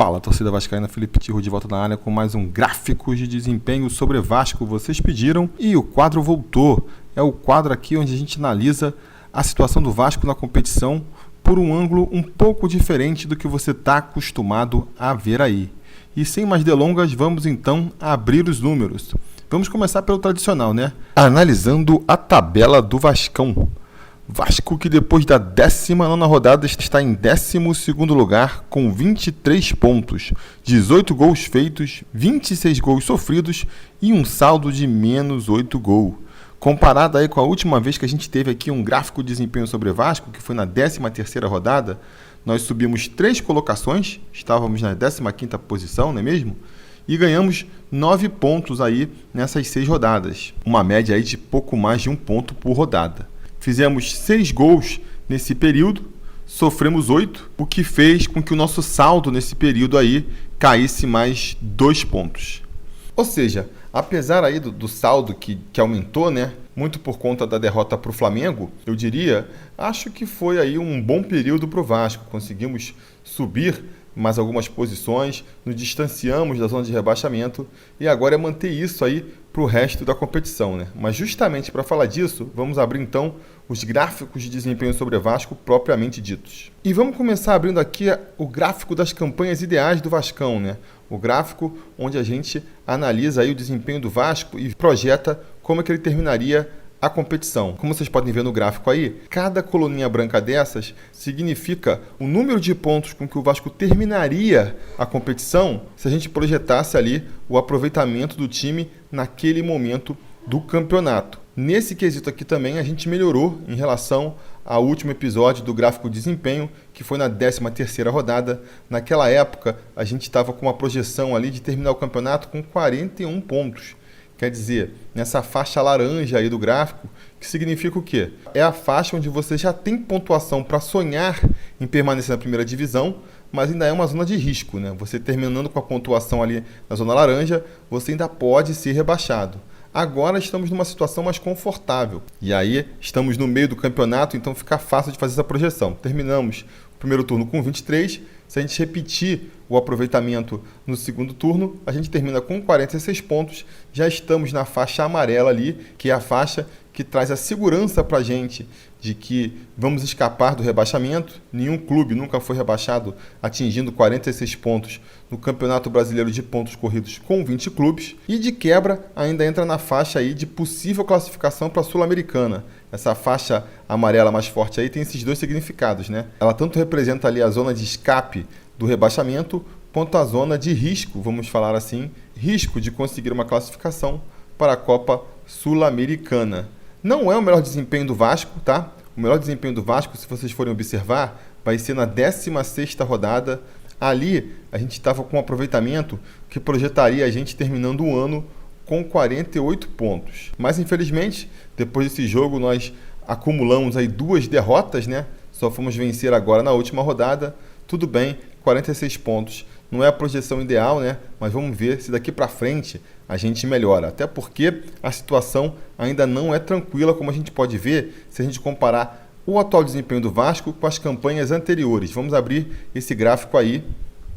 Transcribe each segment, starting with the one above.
Fala, torcida vascaína, Felipe Tirro de volta na área com mais um Gráficos de Desempenho sobre Vasco. Vocês pediram e o quadro voltou. É o quadro aqui onde a gente analisa a situação do Vasco na competição por um ângulo um pouco diferente do que você está acostumado a ver aí. E sem mais delongas, vamos então abrir os números. Vamos começar pelo tradicional, né? Analisando a tabela do Vascão. Vasco que depois da 19ª rodada está em 12º lugar com 23 pontos, 18 gols feitos, 26 gols sofridos e um saldo de menos 8 gols. Comparado aí com a última vez que a gente teve aqui um gráfico de desempenho sobre Vasco, que foi na 13ª rodada, nós subimos 3 colocações, estávamos na 15ª posição, não é mesmo? E ganhamos 9 pontos aí nessas 6 rodadas, uma média aí de pouco mais de 1 ponto por rodada. Fizemos 6 gols nesse período, sofremos 8, o que fez com que o nosso saldo nesse período aí caísse mais 2 pontos. Ou seja, apesar aí do saldo que aumentou, né, muito por conta da derrota para o Flamengo, eu diria, acho que foi aí um bom período para o Vasco. Conseguimos subir mais algumas posições, nos distanciamos da zona de rebaixamento e agora é manter isso aí para o resto da competição, né? Mas justamente para falar disso, vamos abrir então os gráficos de desempenho sobre Vasco propriamente ditos. E vamos começar abrindo aqui o gráfico das campanhas ideais do Vascão, né? O gráfico onde a gente analisa aí o desempenho do Vasco e projeta como é que ele terminaria a competição. Como vocês podem ver no gráfico aí, cada coluninha branca dessas significa o número de pontos com que o Vasco terminaria a competição se a gente projetasse ali o aproveitamento do time naquele momento do campeonato. Nesse quesito aqui também a gente melhorou em relação ao último episódio do gráfico de desempenho, que foi na 13ª rodada. Naquela época a gente estava com uma projeção ali de terminar o campeonato com 41 pontos. Quer dizer, nessa faixa laranja aí do gráfico, que significa o quê? É a faixa onde você já tem pontuação para sonhar em permanecer na primeira divisão, mas ainda é uma zona de risco, né? Você terminando com a pontuação ali na zona laranja, você ainda pode ser rebaixado. Agora estamos numa situação mais confortável. E aí estamos no meio do campeonato, então fica fácil de fazer essa projeção. Terminamos o primeiro turno com 23. Se a gente repetir o aproveitamento no segundo turno, a gente termina com 46 pontos. Já estamos na faixa amarela ali, que é a faixa que traz a segurança para a gente de que vamos escapar do rebaixamento. Nenhum clube nunca foi rebaixado atingindo 46 pontos no Campeonato Brasileiro de Pontos Corridos com 20 clubes. E de quebra ainda entra na faixa aí de possível classificação para a Sul-Americana. Essa faixa amarela mais forte aí tem esses dois significados, né? Ela tanto representa ali a zona de escape do rebaixamento, quanto a zona de risco, vamos falar assim, risco de conseguir uma classificação para a Copa Sul-Americana. Não é o melhor desempenho do Vasco, tá? O melhor desempenho do Vasco, se vocês forem observar, vai ser na 16ª rodada. Ali a gente estava com um aproveitamento que projetaria a gente terminando o ano com 48 pontos. Mas infelizmente, depois desse jogo nós acumulamos aí 2 derrotas, né? Só fomos vencer agora na última rodada. Tudo bem, 46 pontos. Não é a projeção ideal, né? Mas vamos ver se daqui para frente a gente melhora. Até porque a situação ainda não é tranquila, como a gente pode ver se a gente comparar o atual desempenho do Vasco com as campanhas anteriores. Vamos abrir esse gráfico aí.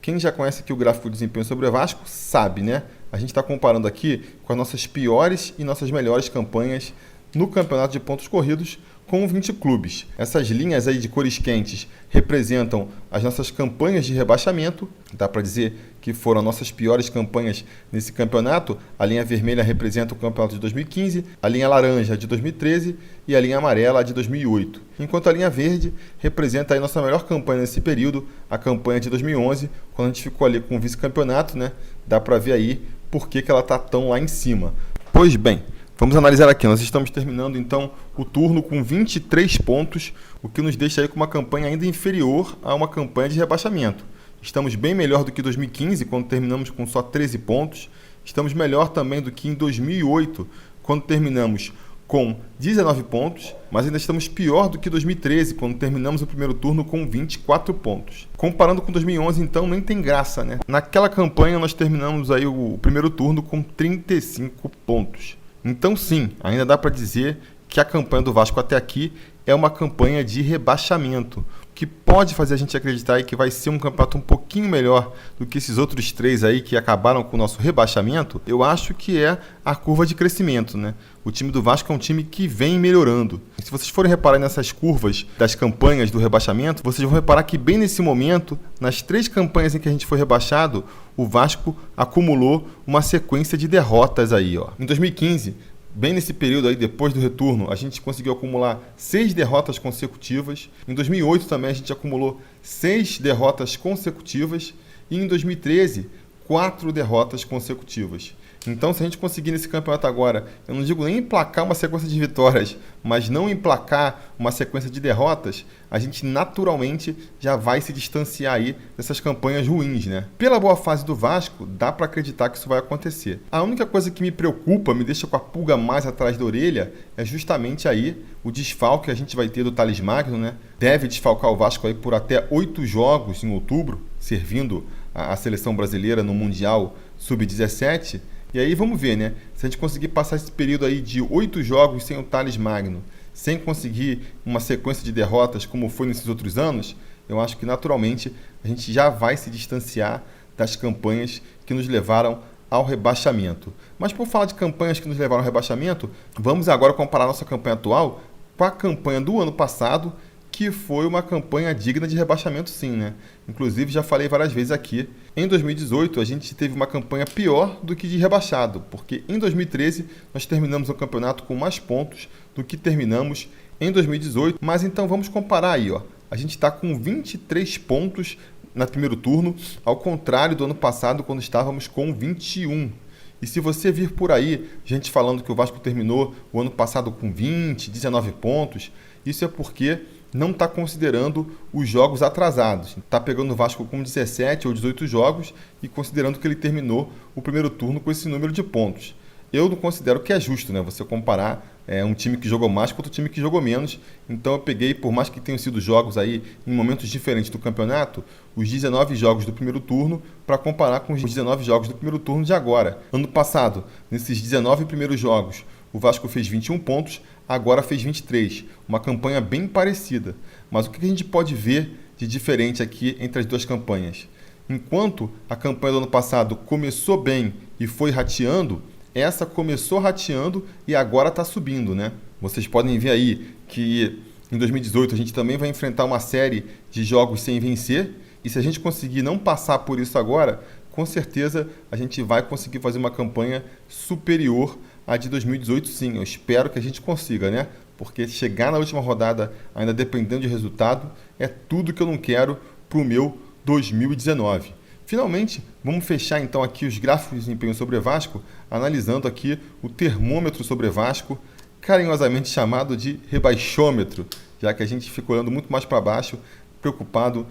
Quem já conhece aqui o gráfico de desempenho sobre o Vasco sabe, né? A gente está comparando aqui com as nossas piores e nossas melhores campanhas no campeonato de pontos corridos com 20 clubes. Essas linhas aí de cores quentes representam as nossas campanhas de rebaixamento. Dá para dizer que foram as nossas piores campanhas nesse campeonato. A linha vermelha representa o campeonato de 2015, a linha laranja de 2013 e a linha amarela de 2008. Enquanto a linha verde representa a nossa melhor campanha nesse período, a campanha de 2011, quando a gente ficou ali com o vice-campeonato, né? Dá para ver aí por que ela está tão lá em cima. Pois bem, vamos analisar aqui. Nós estamos terminando, então, o turno com 23 pontos, o que nos deixa aí com uma campanha ainda inferior a uma campanha de rebaixamento. Estamos bem melhor do que 2015, quando terminamos com só 13 pontos. Estamos melhor também do que em 2008, quando terminamos com 19 pontos, mas ainda estamos pior do que 2013, quando terminamos o primeiro turno com 24 pontos. Comparando com 2011, então, nem tem graça, né? Naquela campanha, nós terminamos aí o primeiro turno com 35 pontos. Então sim, ainda dá para dizer que a campanha do Vasco até aqui é uma campanha de rebaixamento. que pode fazer a gente acreditar aí que vai ser um campeonato um pouquinho melhor do que esses outros 3 aí que acabaram com o nosso rebaixamento, eu acho que é a curva de crescimento, né? O time do Vasco é um time que vem melhorando. E se vocês forem reparar nessas curvas das campanhas do rebaixamento, vocês vão reparar que bem nesse momento, nas 3 campanhas em que a gente foi rebaixado, o Vasco acumulou uma sequência de derrotas aí, ó. Em 2015, bem nesse período aí, depois do retorno, a gente conseguiu acumular 6 derrotas consecutivas. Em 2008 também a gente acumulou 6 derrotas consecutivas. E em 2013, 4 derrotas consecutivas. Então, se a gente conseguir nesse campeonato agora, eu não digo nem emplacar uma sequência de vitórias, mas não emplacar uma sequência de derrotas, a gente naturalmente já vai se distanciar aí dessas campanhas ruins, né? Pela boa fase do Vasco, dá para acreditar que isso vai acontecer. A única coisa que me preocupa, me deixa com a pulga mais atrás da orelha, é justamente aí o desfalque que a gente vai ter do Thales Magno, né? Deve desfalcar o Vasco aí por até 8 jogos em outubro, servindo a seleção brasileira no Mundial Sub-17. E aí vamos ver, né? Se a gente conseguir passar esse período aí de 8 jogos sem o Thales Magno, sem conseguir uma sequência de derrotas como foi nesses outros anos, eu acho que naturalmente a gente já vai se distanciar das campanhas que nos levaram ao rebaixamento. Mas por falar de campanhas que nos levaram ao rebaixamento, vamos agora comparar nossa campanha atual com a campanha do ano passado, que foi uma campanha digna de rebaixamento sim, né? Inclusive, já falei várias vezes aqui, em 2018 a gente teve uma campanha pior do que de rebaixado, porque em 2013 nós terminamos o campeonato com mais pontos do que terminamos em 2018, mas então vamos comparar aí, ó. A gente está com 23 pontos no primeiro turno, ao contrário do ano passado, quando estávamos com 21. E se você vir por aí, gente falando que o Vasco terminou o ano passado com 20, 19 pontos, isso é porque não está considerando os jogos atrasados. Está pegando o Vasco com 17 ou 18 jogos e considerando que ele terminou o primeiro turno com esse número de pontos. Eu não considero que é justo, né? Você comparar um time que jogou mais com outro time que jogou menos. Então eu peguei, por mais que tenham sido jogos aí em momentos diferentes do campeonato, os 19 jogos do primeiro turno para comparar com os 19 jogos do primeiro turno de agora. Ano passado, nesses 19 primeiros jogos, o Vasco fez 21 pontos, agora fez 23. Uma campanha bem parecida. Mas o que a gente pode ver de diferente aqui entre as duas campanhas? Enquanto a campanha do ano passado começou bem e foi rateando, essa começou rateando e agora está subindo, né? Vocês podem ver aí que em 2018 a gente também vai enfrentar uma série de jogos sem vencer. E se a gente conseguir não passar por isso agora, com certeza a gente vai conseguir fazer uma campanha superior à de 2018, sim. Eu espero que a gente consiga, né? Porque chegar na última rodada, ainda dependendo de resultado, é tudo que eu não quero para o meu 2019. Finalmente, vamos fechar então aqui os gráficos de desempenho sobre Vasco, analisando aqui o termômetro sobre Vasco, carinhosamente chamado de rebaixômetro, já que a gente fica olhando muito mais para baixo, preocupado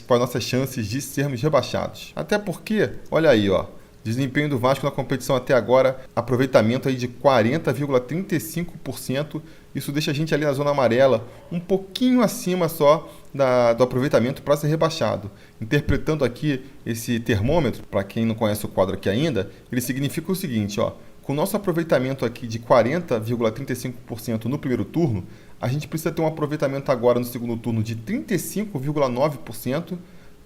com as nossas chances de sermos rebaixados. Até porque, olha aí, ó, desempenho do Vasco na competição até agora, aproveitamento aí de 40,35%. Isso deixa a gente ali na zona amarela, um pouquinho acima só do aproveitamento para ser rebaixado. Interpretando aqui esse termômetro, para quem não conhece o quadro aqui ainda, ele significa o seguinte, ó, com o nosso aproveitamento aqui de 40,35% no primeiro turno, a gente precisa ter um aproveitamento agora no segundo turno de 35,9%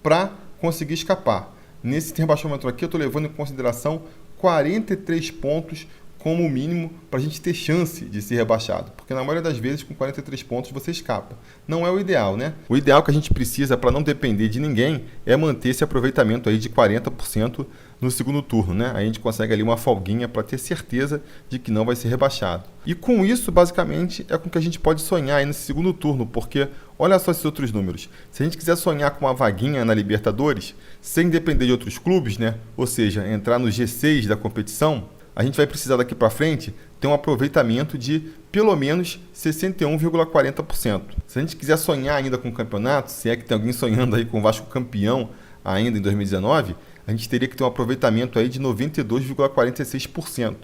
para conseguir escapar. Nesse rebaixamento aqui eu estou levando em consideração 43 pontos como o mínimo para a gente ter chance de ser rebaixado. Porque na maioria das vezes com 43 pontos você escapa. Não é o ideal, né? O ideal que a gente precisa para não depender de ninguém é manter esse aproveitamento aí de 40% no segundo turno, né? Aí a gente consegue ali uma folguinha para ter certeza de que não vai ser rebaixado. E com isso, basicamente, é com que a gente pode sonhar aí nesse segundo turno, porque olha só esses outros números. Se a gente quiser sonhar com uma vaguinha na Libertadores, sem depender de outros clubes, né? Ou seja, entrar no G6 da competição, a gente vai precisar daqui para frente ter um aproveitamento de pelo menos 61,40%. Se a gente quiser sonhar ainda com o campeonato, se é que tem alguém sonhando aí com o Vasco campeão ainda em 2019, a gente teria que ter um aproveitamento aí de 92,46%.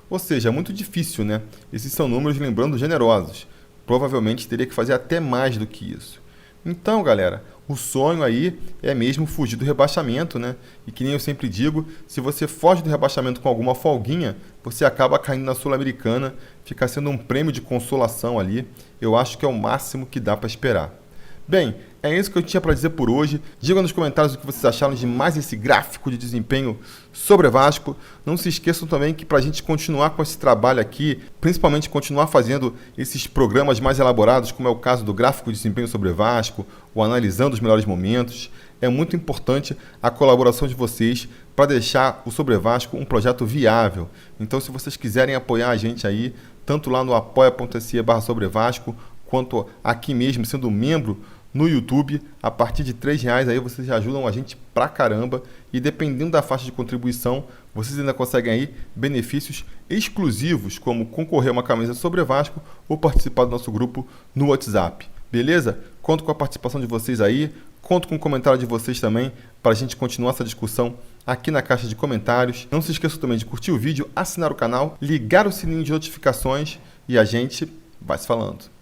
Ou seja, é muito difícil, né? Esses são números, lembrando, generosos. Provavelmente teria que fazer até mais do que isso. Então, galera, o sonho aí é mesmo fugir do rebaixamento, né? E que nem eu sempre digo, se você foge do rebaixamento com alguma folguinha, você acaba caindo na Sul-Americana, fica sendo um prêmio de consolação ali. Eu acho que é o máximo que dá para esperar. Bem, É isso que eu tinha para dizer por hoje. Diga nos comentários o que vocês acharam de mais esse gráfico de desempenho sobre Vasco. Não se esqueçam também que para a gente continuar com esse trabalho aqui, principalmente continuar fazendo esses programas mais elaborados, como é o caso do gráfico de desempenho sobre Vasco, o analisando os melhores momentos, é muito importante a colaboração de vocês para deixar o Sobre Vasco um projeto viável. Então, se vocês quiserem apoiar a gente aí, tanto lá no apoia.se/sobrevasco, quanto aqui mesmo, sendo membro no YouTube, a partir de R$3 aí vocês ajudam a gente pra caramba, e dependendo da faixa de contribuição, vocês ainda conseguem aí benefícios exclusivos, como concorrer a uma camisa Sobre Vasco ou participar do nosso grupo no WhatsApp. Beleza? Conto com a participação de vocês aí, conto com o comentário de vocês também, para a gente continuar essa discussão aqui na caixa de comentários. Não se esqueça também de curtir o vídeo, assinar o canal, ligar o sininho de notificações e a gente vai se falando.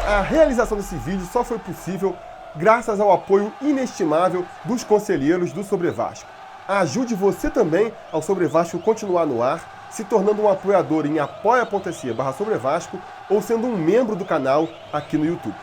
A realização desse vídeo só foi possível graças ao apoio inestimável dos conselheiros do Sobre Vasco. Ajude você também ao Sobre Vasco continuar no ar, se tornando um apoiador em apoia.se/sobrevasco ou sendo um membro do canal aqui no YouTube.